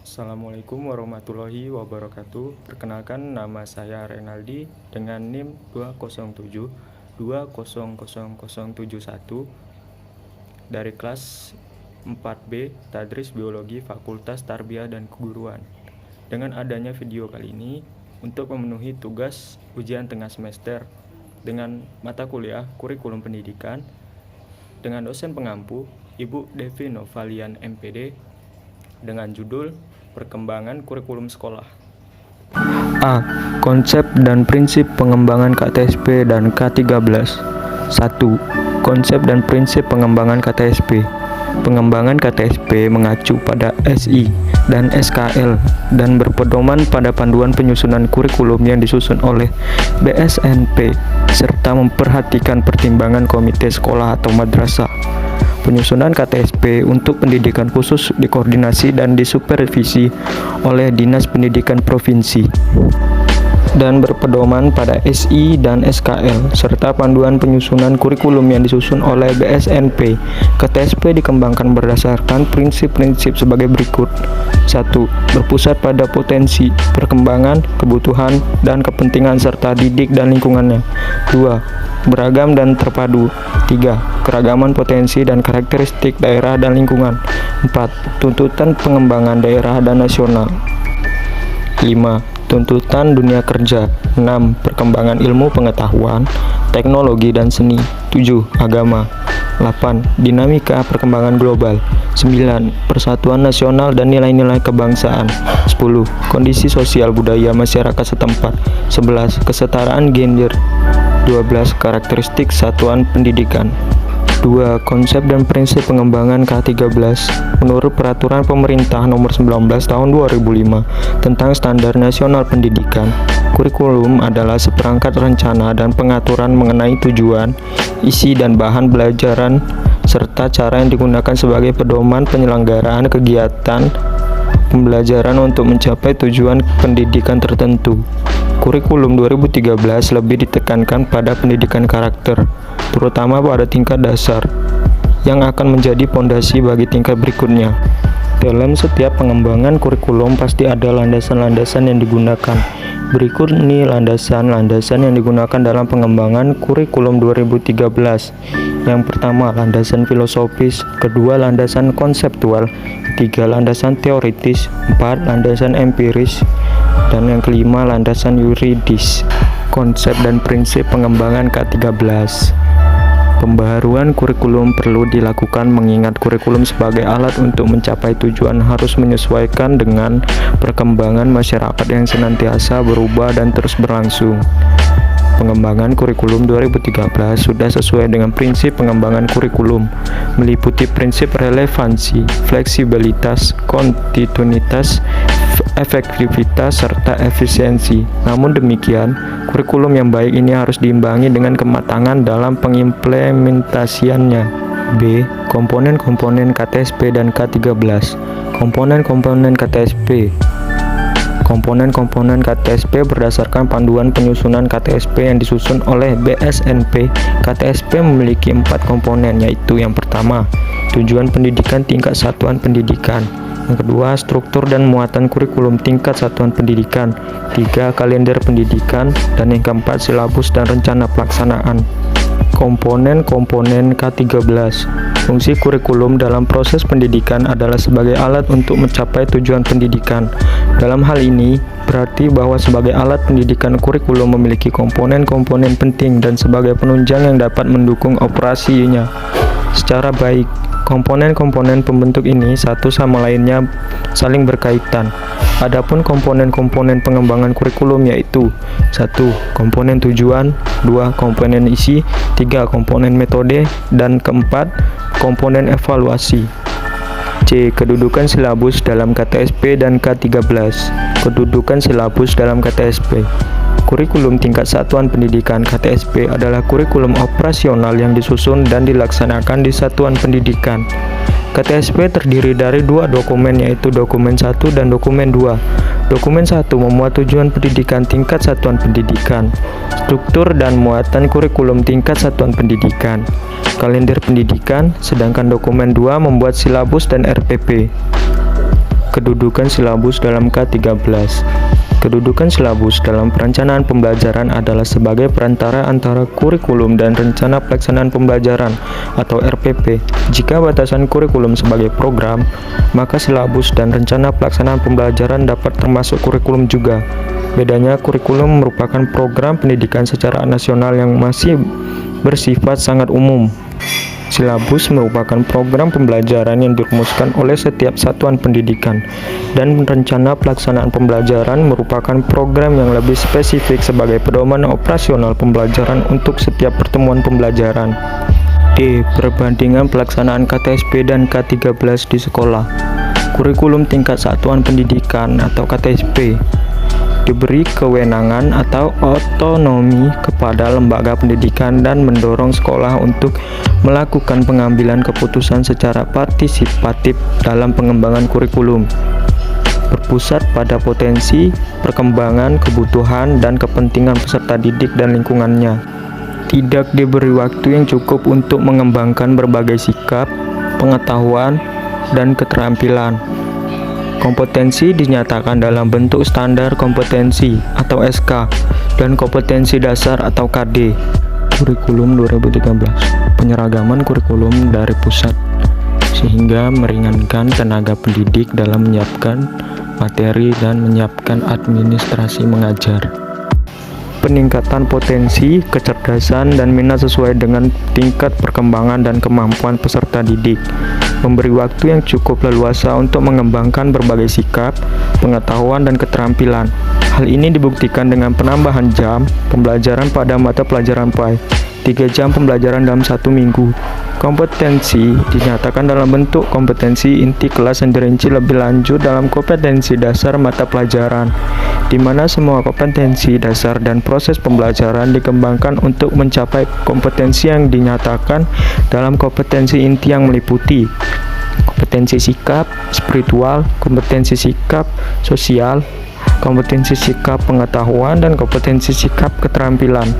Assalamualaikum warahmatullahi wabarakatuh. Perkenalkan, nama saya Renaldi dengan NIM 207200071 dari kelas 4B Tadris Biologi Fakultas Tarbiyah dan Keguruan. Dengan adanya video kali ini untuk memenuhi tugas ujian tengah semester dengan mata kuliah kurikulum pendidikan dengan dosen pengampu Ibu Devi Novalian MPD dengan judul Perkembangan Kurikulum Sekolah. A. Konsep dan prinsip pengembangan KTSP dan K13. 1. Konsep dan prinsip pengembangan KTSP. Pengembangan KTSP mengacu pada SI dan SKL dan berpedoman pada panduan penyusunan kurikulum yang disusun oleh BSNP serta memperhatikan pertimbangan komite sekolah atau madrasah. Penyusunan KTSP untuk pendidikan khusus dikoordinasi dan disupervisi oleh Dinas Pendidikan Provinsi dan berpedoman pada SI dan SKL serta panduan penyusunan kurikulum yang disusun oleh BSNP. KTSP dikembangkan berdasarkan prinsip-prinsip sebagai berikut. 1. Berpusat pada potensi, perkembangan, kebutuhan, dan kepentingan serta didik dan lingkungannya. 2. Beragam dan terpadu. 3. Keragaman potensi dan karakteristik daerah dan lingkungan. 4. Tuntutan pengembangan daerah dan nasional. 5. Tuntutan dunia kerja. 6. Perkembangan ilmu pengetahuan, teknologi dan seni. 7. Agama. 8. Dinamika perkembangan global. 9. Persatuan nasional dan nilai-nilai kebangsaan. 10. Kondisi sosial budaya masyarakat setempat. 11. Kesetaraan gender. 12. Karakteristik satuan pendidikan. 2. Konsep dan prinsip pengembangan K13 menurut Peraturan Pemerintah Nomor 19 Tahun 2005 tentang Standar Nasional Pendidikan. Kurikulum adalah seperangkat rencana dan pengaturan mengenai tujuan, isi dan bahan pelajaran serta cara yang digunakan sebagai pedoman penyelenggaraan kegiatan pembelajaran untuk mencapai tujuan pendidikan tertentu. Kurikulum 2013 lebih ditekankan pada pendidikan karakter, terutama pada tingkat dasar, yang akan menjadi pondasi bagi tingkat berikutnya. Dalam setiap pengembangan kurikulum pasti ada landasan-landasan yang digunakan. Berikut ini landasan-landasan yang digunakan dalam pengembangan kurikulum 2013. Yang pertama, landasan filosofis. Kedua, landasan konseptual. Tiga, landasan teoritis. 4, landasan empiris. Dan yang kelima, landasan yuridis. Konsep dan prinsip pengembangan K13. Pembaharuan kurikulum perlu dilakukan mengingat kurikulum sebagai alat untuk mencapai tujuan harus menyesuaikan dengan perkembangan masyarakat yang senantiasa berubah dan terus berlangsung. Pengembangan kurikulum 2013 sudah sesuai dengan prinsip pengembangan kurikulum, meliputi prinsip relevansi, fleksibilitas, kontinuitas, efektivitas, serta efisiensi. Namun demikian, kurikulum yang baik ini harus diimbangi dengan kematangan dalam pengimplementasiannya. B. Komponen-komponen KTSP dan K13. Komponen-komponen KTSP. Komponen-komponen KTSP berdasarkan panduan penyusunan KTSP yang disusun oleh BSNP. KTSP memiliki 4 komponen, yaitu yang pertama, tujuan pendidikan tingkat satuan pendidikan. Yang kedua, struktur dan muatan kurikulum tingkat satuan pendidikan. 3, kalender pendidikan. Dan yang keempat, silabus dan rencana pelaksanaan. Komponen-komponen K13. Fungsi kurikulum dalam proses pendidikan adalah sebagai alat untuk mencapai tujuan pendidikan. Dalam hal ini, berarti bahwa sebagai alat pendidikan kurikulum memiliki komponen-komponen penting dan sebagai penunjang yang dapat mendukung operasinya secara baik. Komponen-komponen pembentuk ini satu sama lainnya saling berkaitan. Adapun komponen-komponen pengembangan kurikulum yaitu 1. Komponen tujuan, 2. Komponen isi, 3. Komponen metode, dan keempat, komponen evaluasi. C. Kedudukan silabus dalam KTSP dan K13. Kedudukan silabus dalam KTSP. Kurikulum tingkat satuan pendidikan KTSP adalah kurikulum operasional yang disusun dan dilaksanakan di satuan pendidikan. KTSP terdiri dari 2 dokumen, yaitu dokumen 1 dan dokumen 2. Dokumen 1 memuat tujuan pendidikan tingkat satuan pendidikan, struktur dan muatan kurikulum tingkat satuan pendidikan, kalender pendidikan, sedangkan dokumen 2 membuat silabus dan RPP. Kedudukan silabus dalam K13. Kedudukan silabus dalam perencanaan pembelajaran adalah sebagai perantara antara kurikulum dan rencana pelaksanaan pembelajaran atau RPP. Jika batasan kurikulum sebagai program, maka silabus dan rencana pelaksanaan pembelajaran dapat termasuk kurikulum juga. Bedanya, kurikulum merupakan program pendidikan secara nasional yang masih bersifat sangat umum. Silabus merupakan program pembelajaran yang dirumuskan oleh setiap satuan pendidikan, dan rencana pelaksanaan pembelajaran merupakan program yang lebih spesifik sebagai pedoman operasional pembelajaran untuk setiap pertemuan pembelajaran. D. Perbandingan pelaksanaan KTSP dan K13 di sekolah. Kurikulum tingkat satuan pendidikan atau KTSP diberi kewenangan atau otonomi kepada lembaga pendidikan dan mendorong sekolah untuk melakukan pengambilan keputusan secara partisipatif dalam pengembangan kurikulum. Berpusat pada potensi, perkembangan, kebutuhan, dan kepentingan peserta didik dan lingkungannya. Tidak diberi waktu yang cukup untuk mengembangkan berbagai sikap, pengetahuan, dan keterampilan. Kompetensi dinyatakan dalam bentuk standar kompetensi atau SK dan kompetensi dasar atau KD. Kurikulum 2013. Penyeragaman kurikulum dari pusat sehingga meringankan tenaga pendidik dalam menyiapkan materi dan menyiapkan administrasi mengajar. Peningkatan potensi, kecerdasan, dan minat sesuai dengan tingkat perkembangan dan kemampuan peserta didik. Memberi waktu yang cukup leluasa untuk mengembangkan berbagai sikap, pengetahuan, dan keterampilan. Hal ini dibuktikan dengan penambahan jam pembelajaran pada mata pelajaran PAI, 3 jam pembelajaran dalam 1 minggu. Kompetensi dinyatakan dalam bentuk kompetensi inti kelas yang dirinci lebih lanjut dalam kompetensi dasar mata pelajaran, di mana semua kompetensi dasar dan proses pembelajaran dikembangkan untuk mencapai kompetensi yang dinyatakan dalam kompetensi inti yang meliputi kompetensi sikap spiritual, kompetensi sikap sosial, kompetensi sikap pengetahuan, dan kompetensi sikap keterampilan.